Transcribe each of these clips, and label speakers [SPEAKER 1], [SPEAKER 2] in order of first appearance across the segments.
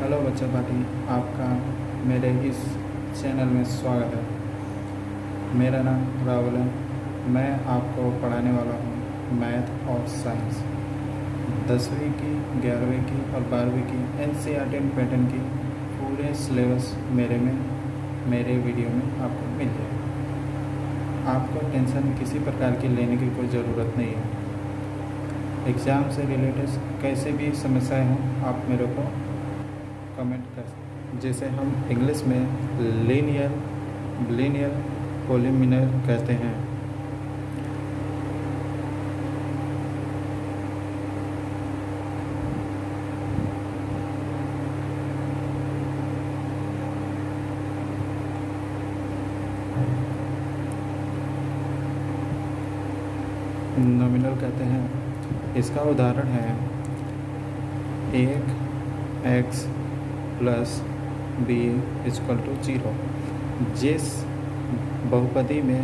[SPEAKER 1] Hello बच्चों party, आपका मेरे इस चैनल में स्वागत है। मेरा नाम राहुल है। मैं आपको पढ़ाने वाला हूँ मैथ और साइंस 10वीं की, 11वीं की और 12वीं की NCERT पैटर्न की पूरे सिलेबस मेरे वीडियो में आपको मिल जाएगा। आपको टेंशन किसी प्रकार की लेने की कोई ज़रूरत नहीं है। एग्ज़ाम से रिलेटेड कैसे भी समस्याएं हों, आप मेरे को कमेंट कर, जैसे हम इंग्लिश में लीनियर पॉलीमिनर कहते हैं। नॉमिनल कहते हैं। इसका उदाहरण है 1x plus b equal to 0। जिस बहुपदी में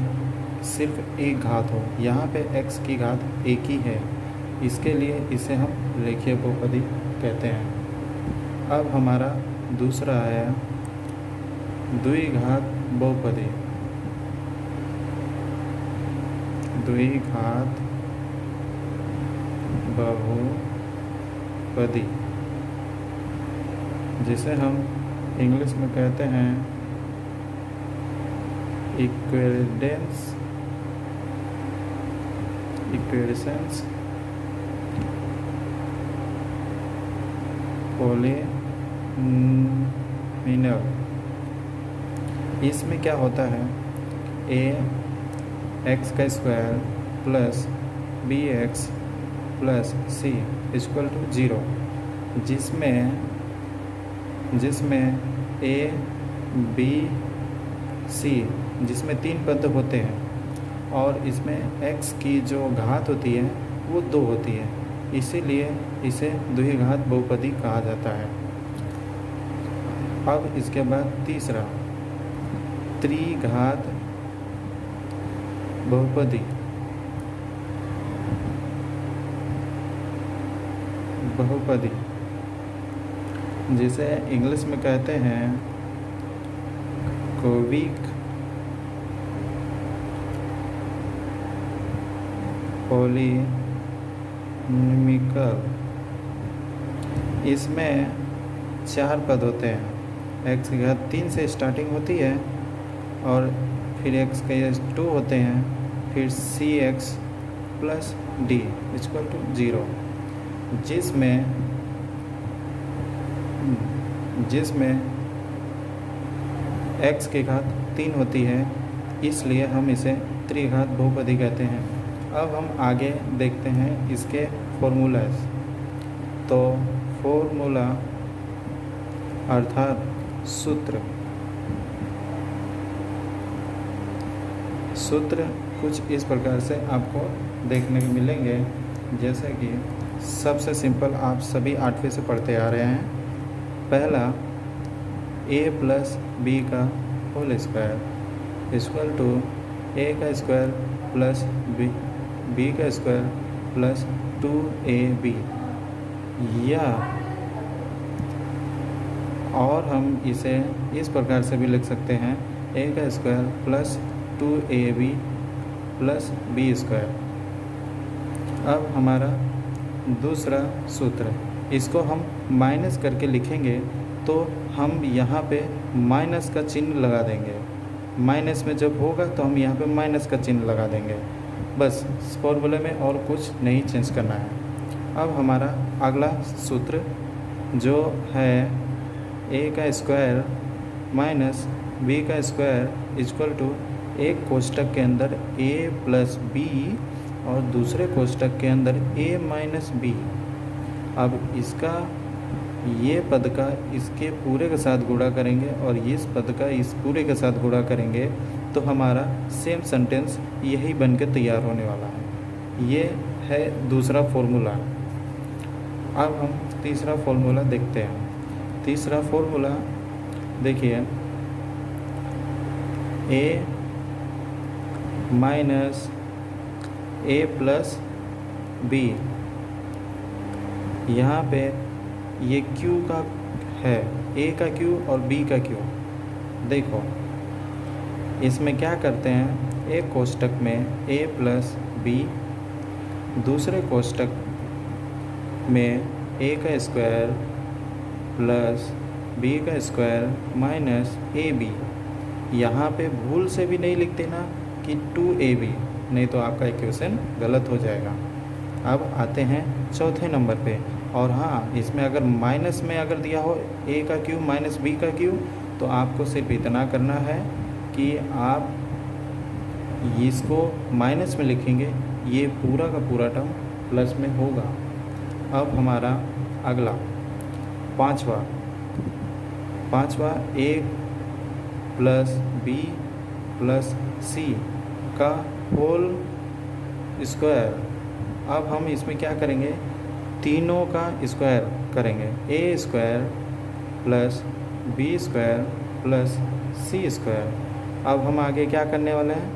[SPEAKER 1] सिर्फ एक घात हो, यहाँ पे x की घात एक ही है, इसके लिए इसे हम रेखीय बहुपदी कहते हैं। अब हमारा दूसरा है द्विघात बहुपदी। द्विघात बहुपदी जिसे हम इंग्लिश में कहते हैं इक्वेशंस पॉलीमिनल। इसमें क्या होता है, x का square plus bx plus c equal to 0, जिसमें a b c जिसमें 3 पद होते हैं और इसमें x की जो घात होती है वो 2 होती है, इसीलिए इसे द्विघात बहुपदी कहा जाता है। अब इसके बाद तीसरा त्रिघात बहुपदी जिसे इंग्लिश में कहते हैं क्यूबिक पॉलीनॉमिकल। इसमें 4 पद होते हैं। x की घात 3 से स्टार्टिंग होती है और फिर x के 2 होते हैं, फिर cx plus d equal to 0, जिसमें x की घात 3 होती है, इसलिए हम इसे त्रिघात बहुपदी कहते हैं। अब हम आगे देखते हैं इसके फॉर्मूलाज। तो फॉर्मूला अर्थात सूत्र कुछ इस प्रकार से आपको देखने को मिलेंगे, जैसे कि सबसे सिंपल आप सभी 8वीं से पढ़ते आ रहे हैं। पहला a प्लस b का whole square equal to a का स्क्वायर प्लस b का स्क्वायर प्लस 2ab, या और हम इसे इस प्रकार से भी लिख सकते हैं a का square plus 2ab plus b square. अब हमारा दूसरा सूत्र, इसको हम माइनस करके लिखेंगे तो हम यहाँ पे माइनस का चिन्ह लगा देंगे। माइनस में जब होगा तो हम यहाँ पे माइनस का चिन्ह लगा देंगे, बस फॉर्मूले में और कुछ नहीं चेंज करना है। अब हमारा अगला सूत्र जो है a का स्क्वायर माइनस b का स्क्वायर इक्वल टू एक कोष्ठक के अंदर a प्लस b और दूसरे कोष्ठक के अंदर a माइनस b। अब इसका ये पद का इसके पूरे के साथ गुणा करेंगे और इस पद का इस पूरे के साथ गुणा करेंगे तो हमारा सेम सेंटेंस यही बन के तैयार होने वाला है। ये है दूसरा फॉर्मूला। अब हम तीसरा फॉर्मूला देखते हैं। तीसरा फॉर्मूला देखिए, a minus a plus b, यहाँ पे ये q का है ए का क्यू और बी का क्यू। देखो इसमें क्या करते हैं, एक कोष्टक में ए प्लस बी, दूसरे कोष्टक में ए का स्क्वायर प्लस बी का स्क्वायर माइनस ए बी। यहाँ पे भूल से भी नहीं लिख देना कि 2ab, नहीं तो आपका इक्वेशन गलत हो जाएगा। अब आते हैं चौथे नंबर पे। और हाँ, इसमें अगर माइनस में अगर दिया हो a का क्यू माइनस b का क्यू, तो आपको सिर्फ इतना करना है कि आप इसको माइनस में लिखेंगे, ये पूरा का पूरा टर्म प्लस में होगा। अब हमारा अगला पांचवा a प्लस बी प्लस सी का होल स्क्वायर। अब हम इसमें क्या करेंगे, तीनों का स्क्वायर करेंगे, a square plus b square plus c square. अब हम आगे क्या करने वाले हैं,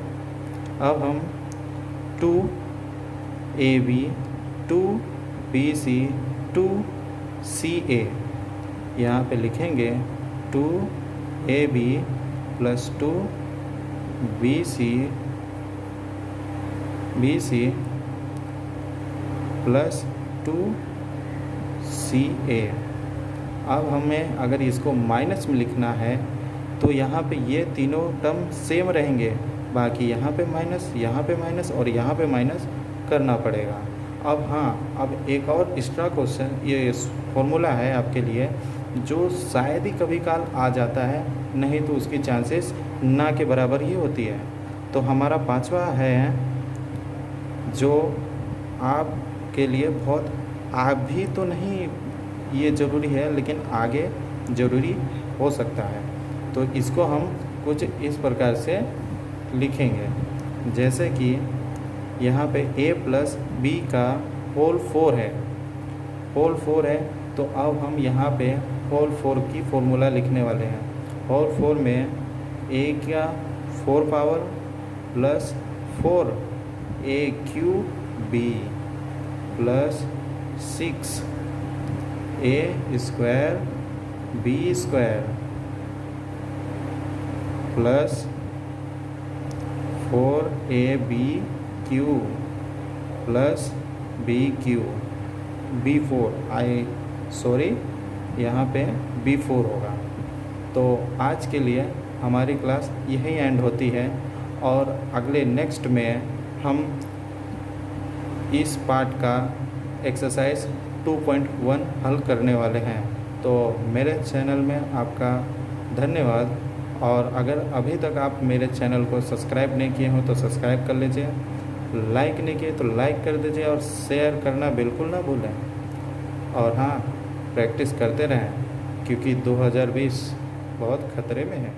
[SPEAKER 1] अब हम 2ab 2bc 2ca यहाँ पे लिखेंगे 2ab plus 2bc plus 2ca। अब हमें अगर इसको माइनस में लिखना है तो यहाँ पे ये तीनों टर्म सेम रहेंगे, बाकी यहाँ पे माइनस और यहाँ पे माइनस करना पड़ेगा। अब हाँ, अब एक और एक्स्ट्रा क्वेश्चन, ये फॉर्मूला है आपके लिए जो शायद ही कभी काल आ जाता है, नहीं तो उसकी चांसेस ना के बराबर ही होती है। तो हमारा पांचवा है जो आपके लिए बहुत अभी तो नहीं ये ज़रूरी है, लेकिन आगे ज़रूरी हो सकता है। तो इसको हम कुछ इस प्रकार से लिखेंगे, जैसे कि यहाँ पे a प्लस बी का होल 4 है, तो अब हम यहाँ पे होल 4 की फॉर्मूला लिखने वाले हैं। होल 4 में a का 4 power plus 4 a cube b plus 6 a square b square plus 4ab Q plus यहाँ पे b4 होगा। तो आज के लिए हमारी क्लास यही एंड होती है, और अगले नेक्स्ट में हम इस पार्ट का एक्सरसाइज 2.1 हल करने वाले हैं। तो मेरे चैनल में आपका धन्यवाद, और अगर अभी तक आप मेरे चैनल को सब्सक्राइब नहीं किए हो तो सब्सक्राइब कर लीजिए, लाइक नहीं किए तो लाइक कर दीजिए, और शेयर करना बिल्कुल ना भूलें। और हाँ, प्रैक्टिस करते रहें, क्योंकि 2020 बहुत खतरे में है।